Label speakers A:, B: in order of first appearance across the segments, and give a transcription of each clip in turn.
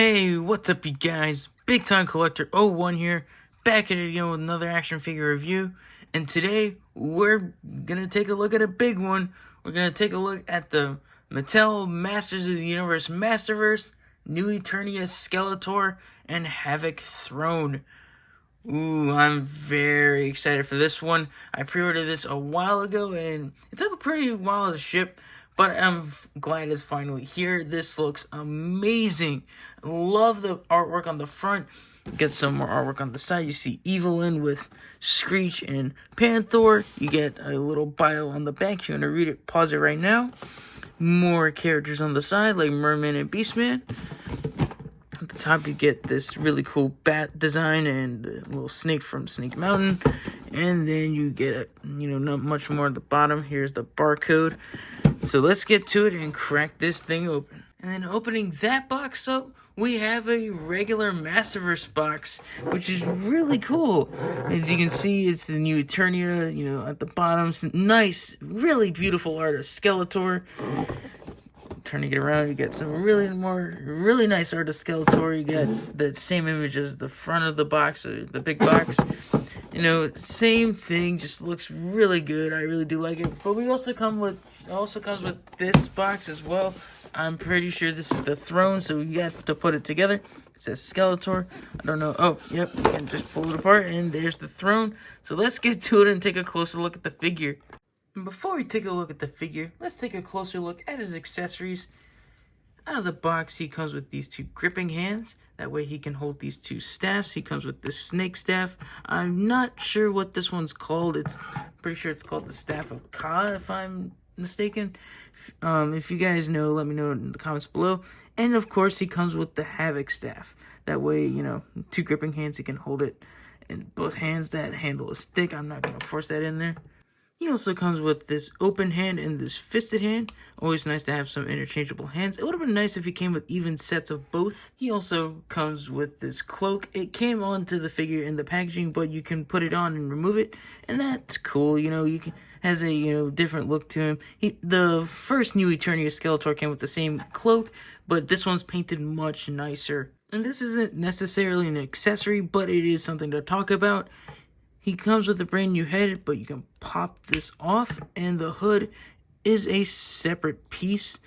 A: Hey, what's up you guys? Big Time Collector 01 here, back at it again with another action figure review. And today, we're gonna take a look at a big one. We're gonna take a look at the Mattel Masters of the Universe Masterverse, New Eternia Skeletor, and Havok Throne. Ooh, I'm very excited for this one. I pre-ordered this a while ago, and it took a pretty while to ship, but I'm glad it's finally here. This looks amazing. Love the artwork on the front. Get some more artwork on the side. You see Evelyn with Screech and Panther. You get a little bio on the back. If you want to read it, pause it right now. More characters on the side, like Merman and Beastman. At the top, you get this really cool bat design and a little snake from Snake Mountain. And then you get, not much more at the bottom. Here's the barcode. So let's get to it and crack this thing open. And then opening that box up, we have a regular Masterverse box, which is really cool. As you can see, it's the new Eternia, at the bottom. Some nice, really beautiful art of Skeletor. Turning it around, you get some really nice art of Skeletor. You get the same image as the front of the box, or the big box. Same thing, just looks really good. I really do like it. But it also comes with this box as well. I'm pretty sure this is the throne, so you have to put it together. It says Skeletor. I don't know. Oh, yep. You can just pull it apart, and there's the throne. So let's get to it and take a closer look at the figure. And before we take a look at the figure, let's take a closer look at his accessories. Out of the box, he comes with these two gripping hands. That way he can hold these two staffs. He comes with this snake staff. I'm not sure what this one's called. Pretty sure it's called the Staff of Ka, if I'm mistaken. If you guys know, let me know in the comments below. And of course, he comes with the Havok staff. That way, two gripping hands, he can hold it in both hands. That handle is thick. I'm not going to force that in there. He also comes with this open hand and this fisted hand. Always nice to have some interchangeable hands. It would have been nice if he came with even sets of both. He also comes with this cloak. It came onto the figure in the packaging, but you can put it on and remove it, and that's cool. Has a different look to him. The first New Eternia Skeletor came with the same cloak, but this one's painted much nicer. And this isn't necessarily an accessory, but it is something to talk about. He comes with a brand new head, but you can pop this off, and the hood is a separate piece,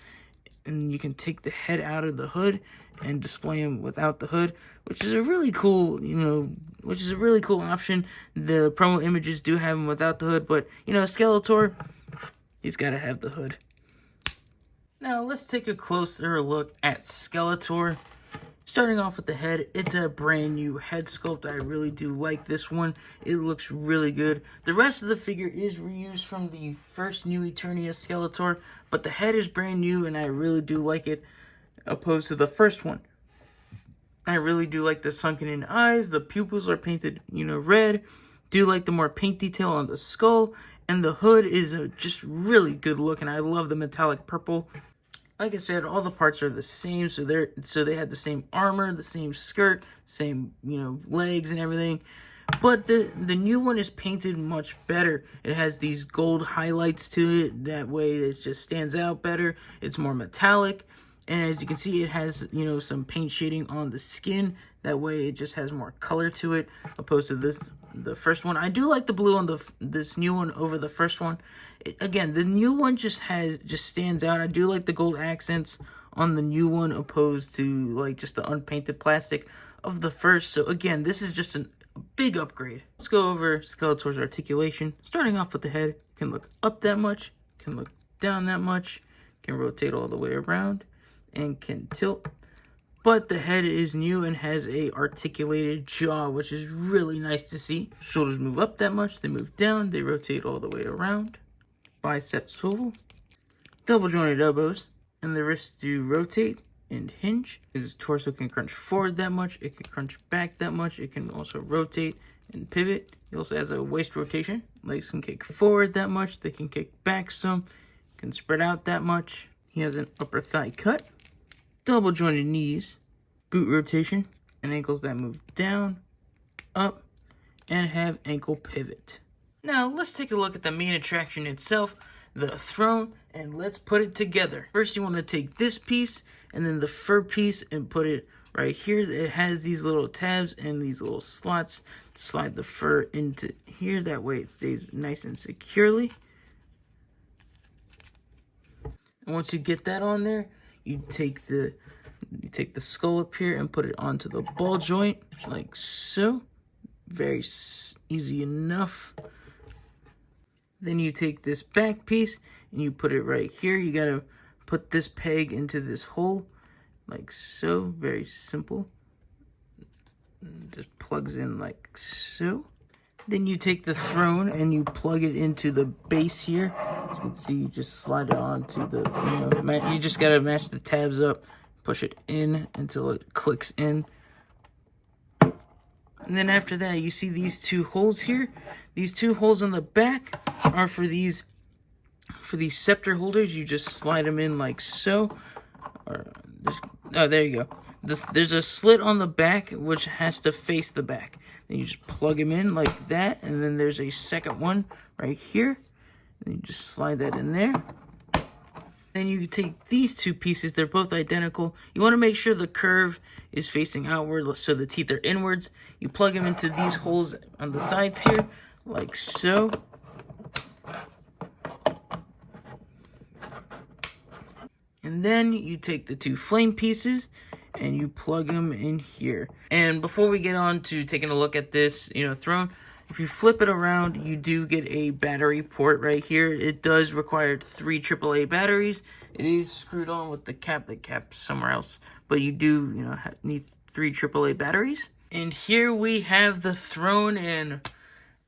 A: and you can take the head out of the hood and display him without the hood, which is a really cool, option. The promo images do have him without the hood, but, Skeletor, he's got to have the hood. Now, let's take a closer look at Skeletor. Starting off with the head, it's a brand new head sculpt. I really do like this one. It looks really good. The rest of the figure is reused from the first New Eternia Skeletor, but the head is brand new, and I really do like it, opposed to the first one. I really do like the sunken in eyes. The pupils are painted, red. Do like the more paint detail on the skull, and the hood is just really good look, and I love the metallic purple. Like I said, all the parts are the same, so they had the same armor, the same skirt, same, legs and everything. But the new one is painted much better. It has these gold highlights to it. That way it just stands out better. It's more metallic. And as you can see, it has, some paint shading on the skin. That way it just has more color to it, opposed to the first one. I do like the blue on this new one over the first one. Again, the new one just stands out. I do like the gold accents on the new one, opposed to just the unpainted plastic of the first. So again, this is just a big upgrade. Let's go over Skeletor's articulation. Starting off with the head, can look up that much, can look down that much, can rotate all the way around, and can tilt. But the head is new and has a articulated jaw, which is really nice to see. Shoulders move up that much, they move down, they rotate all the way around. Bicep swivel, double jointed elbows, and the wrists do rotate and hinge. His torso can crunch forward that much, it can crunch back that much, it can also rotate and pivot. He also has a waist rotation. Legs can kick forward that much, they can kick back some, can spread out that much. He has an upper thigh cut, double jointed knees, boot rotation, and ankles that move down, up, and have ankle pivot. Now, let's take a look at the main attraction itself, the throne, and let's put it together. First, you want to take this piece and then the fur piece and put it right here, it has these little tabs and these little slots to slide the fur into here. That way it stays nice and securely. And once you get that on there, you take the skull up here and put it onto the ball joint like so. Very easy enough. Then you take this back piece and you put it right here. You gotta put this peg into this hole like so. Very simple. Just plugs in like so. Then you take the throne and you plug it into the base here. As you can see, you just slide it onto the, you just gotta match the tabs up, push it in until it clicks in. And then after that, you see these two holes here. These two holes on the back are for these scepter holders. You just slide them in like so. Oh, there you go. There's a slit on the back which has to face the back. Then you just plug them in like that, and then there's a second one right here. And you just slide that in there. Then you take these two pieces, they're both identical. You want to make sure the curve is facing outward so the teeth are inwards. You plug them into these holes on the sides here, like so. And then you take the two flame pieces and you plug them in here. And before we get on to taking a look at this, throne, if you flip it around, you do get a battery port right here. It does require 3 AAA batteries. It is screwed on with the cap. The cap's somewhere else, but you do, need 3 AAA batteries. And here we have the throne, and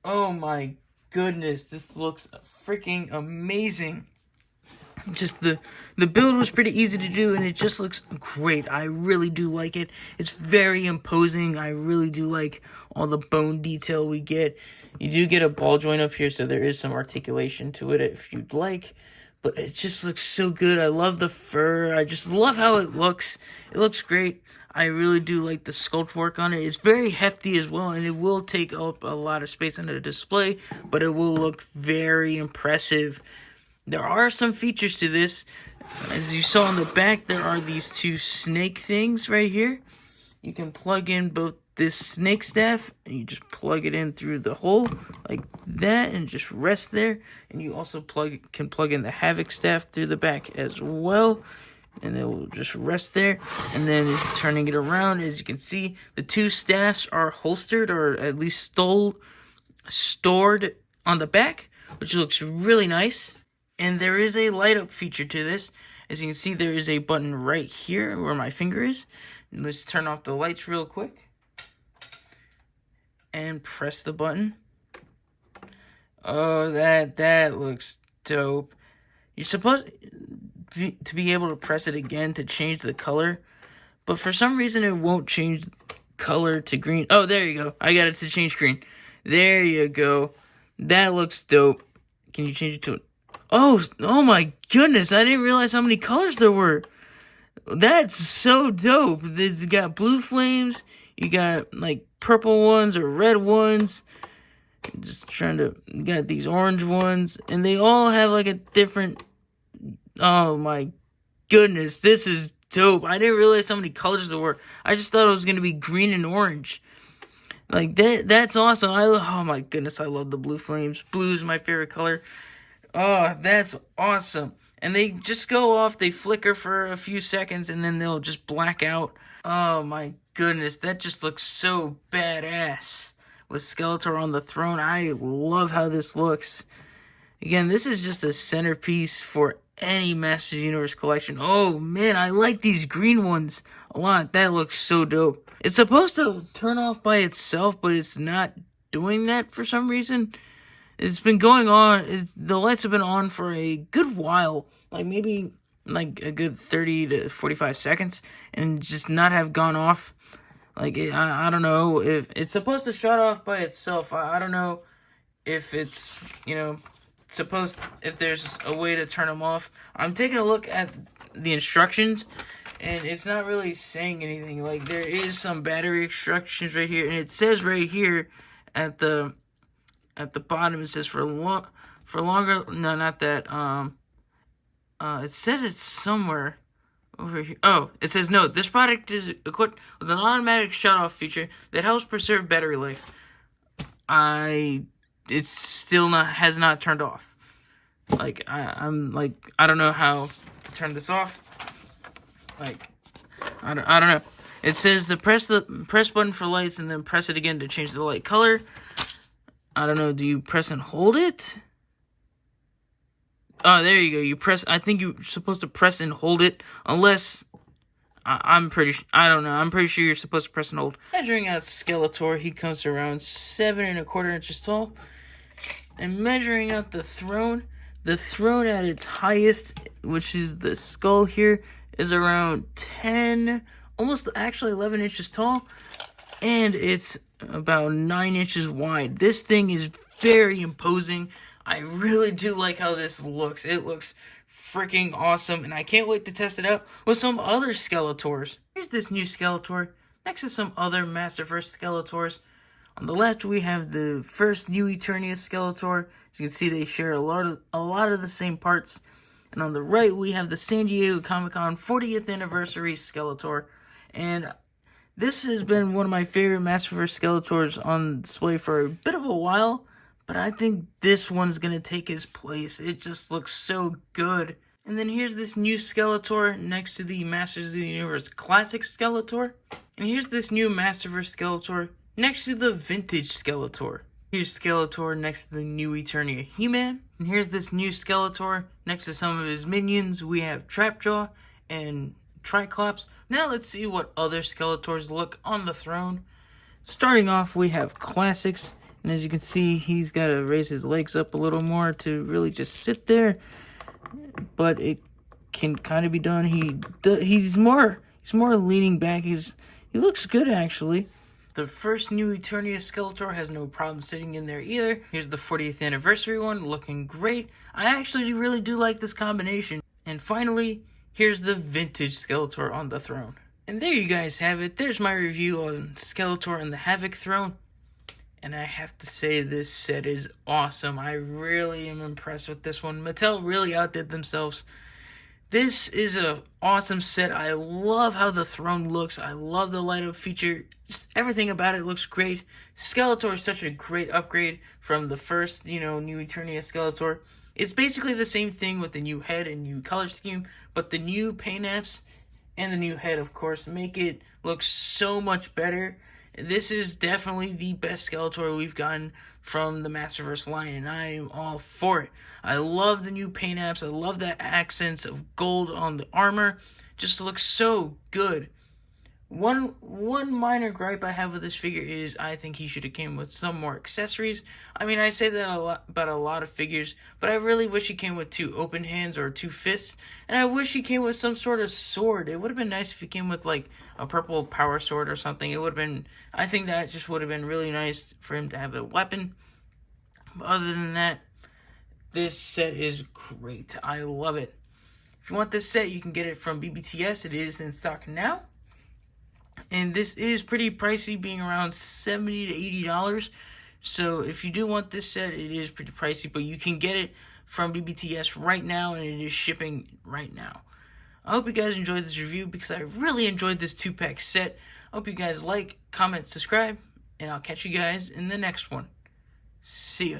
A: oh my goodness, this looks freaking amazing. Just the build was pretty easy to do, and it just looks great. I really do like it. It's very imposing. I really do like all the bone detail we get. You do get a ball joint up here, so there is some articulation to it if you'd like. But it just looks so good. I love the fur. I just love how it looks. It looks great. I really do like the sculpt work on it. It's very hefty as well, and it will take up a lot of space on the display, but it will look very impressive. There are some features to this. As you saw on the back, there are these 2 snake things right here. You can plug in both this snake staff, and you just plug it in through the hole like that and just rest there. And you also can plug in the Havok staff through the back as well, and it will just rest there. And then turning it around, as you can see, the 2 staffs are holstered, or at least stored on the back, which looks really nice. And there is a light up feature to this. As you can see, there is a button right here where my finger is. And let's turn off the lights real quick. And press the button. Oh, that looks dope. You're supposed to be able to press it again to change the color. But for some reason, it won't change color to green. Oh, there you go. I got it to change green. There you go. That looks dope. Can you change it to... Oh my goodness, I didn't realize how many colors there were. That's so dope. It's got blue flames, you got like purple ones or red ones. You got these orange ones, and they all have like a different, oh my goodness, this is dope. I didn't realize how many colors there were. I just thought it was going to be green and orange. Like that's awesome. Oh my goodness, I love the blue flames. Blue is my favorite color. Oh, that's awesome. And they just go off, they flicker for a few seconds, and then they'll just black out. Oh my goodness, that just looks so badass. With Skeletor on the throne, I love how this looks. Again, this is just a centerpiece for any Masters Universe collection. Oh man, I like these green ones a lot. That looks so dope. It's supposed to turn off by itself, but it's not doing that for some reason. It's been going on, the lights have been on for a good while, like maybe like a good 30 to 45 seconds, and just not have gone off. Like, I don't know if it's supposed to shut off by itself. I don't know if it's, if there's a way to turn them off. I'm taking a look at the instructions, and it's not really saying anything. Like, there is some battery instructions right here, and it says right here at the bottom, it says for longer. No, not that. It said it's somewhere. over here. Oh, it says, no, this product is equipped with an automatic shut-off feature that helps preserve battery life. It's still has not turned off. Like, I'm like, I don't know how to turn this off. Like, I don't know. It says to press button for lights and then press it again to change the light color. I don't know. Do you press and hold it? Oh, there you go. You press. I think you're supposed to press and hold it, unless I'm pretty. I don't know. I'm pretty sure you're supposed to press and hold. Measuring out Skeletor, he comes around 7 1/4 inches tall, and measuring out the throne at its highest, which is the skull here, is around 10, almost actually 11 inches tall, and it's about 9 inches wide. This thing is very imposing. I really do like how this looks. It looks freaking awesome, and I can't wait to test it out with some other Skeletors. Here's this new Skeletor next to some other Masterverse Skeletors. On the left, we have the first new Eternia Skeletor. As you can see, they share a lot of the same parts. And on the right, we have the San Diego Comic-Con 40th Anniversary Skeletor. And this has been one of my favorite Masterverse Skeletors on display for a bit of a while. But I think this one's going to take his place. It just looks so good. And then here's this new Skeletor next to the Masters of the Universe Classic Skeletor. And here's this new Masterverse Skeletor next to the Vintage Skeletor. Here's Skeletor next to the new Eternia He-Man. And here's this new Skeletor next to some of his minions. We have Trapjaw and Triclops. Now let's see what other Skeletors look on the throne. Starting off, we have Classics. And as you can see, he's got to raise his legs up a little more to really just sit there. But it can kind of be done. He's more leaning back. He looks good, actually. The first new Eternia Skeletor has no problem sitting in there either. Here's the 40th anniversary one, looking great. I actually really do like this combination. And finally, here's the vintage Skeletor on the throne. And there you guys have it. There's my review on Skeletor and the Havok throne. And I have to say, this set is awesome. I really am impressed with this one. Mattel really outdid themselves. This is an awesome set. I love how the throne looks. I love the light up feature. Just everything about it looks great. Skeletor is such a great upgrade from the first, new Eternia Skeletor. It's basically the same thing with the new head and new color scheme, but the new paint apps and the new head, of course, make it look so much better. This is definitely the best Skeletor we've gotten from the Masterverse line, and I am all for it. I love the new paint apps. I love the accents of gold on the armor. Just looks so good. One minor gripe I have with this figure is I think he should have came with some more accessories. I mean, I say that about a lot of figures, but I really wish he came with 2 open hands or 2 fists, and I wish he came with some sort of sword. It would have been nice if he came with like a purple power sword or something. It would have been, I think that just would have been really nice for him to have a weapon. But other than that, this set is great. I love it. If you want this set, you can get it from BBTS. It is in stock now. And this is pretty pricey, being around $70 to $80. So if you do want this set, it is pretty pricey, but you can get it from BBTS right now, and it is shipping right now. I hope you guys enjoyed this review, because I really enjoyed this 2-pack set. I hope you guys like, comment, subscribe, and I'll catch you guys in the next one. See ya.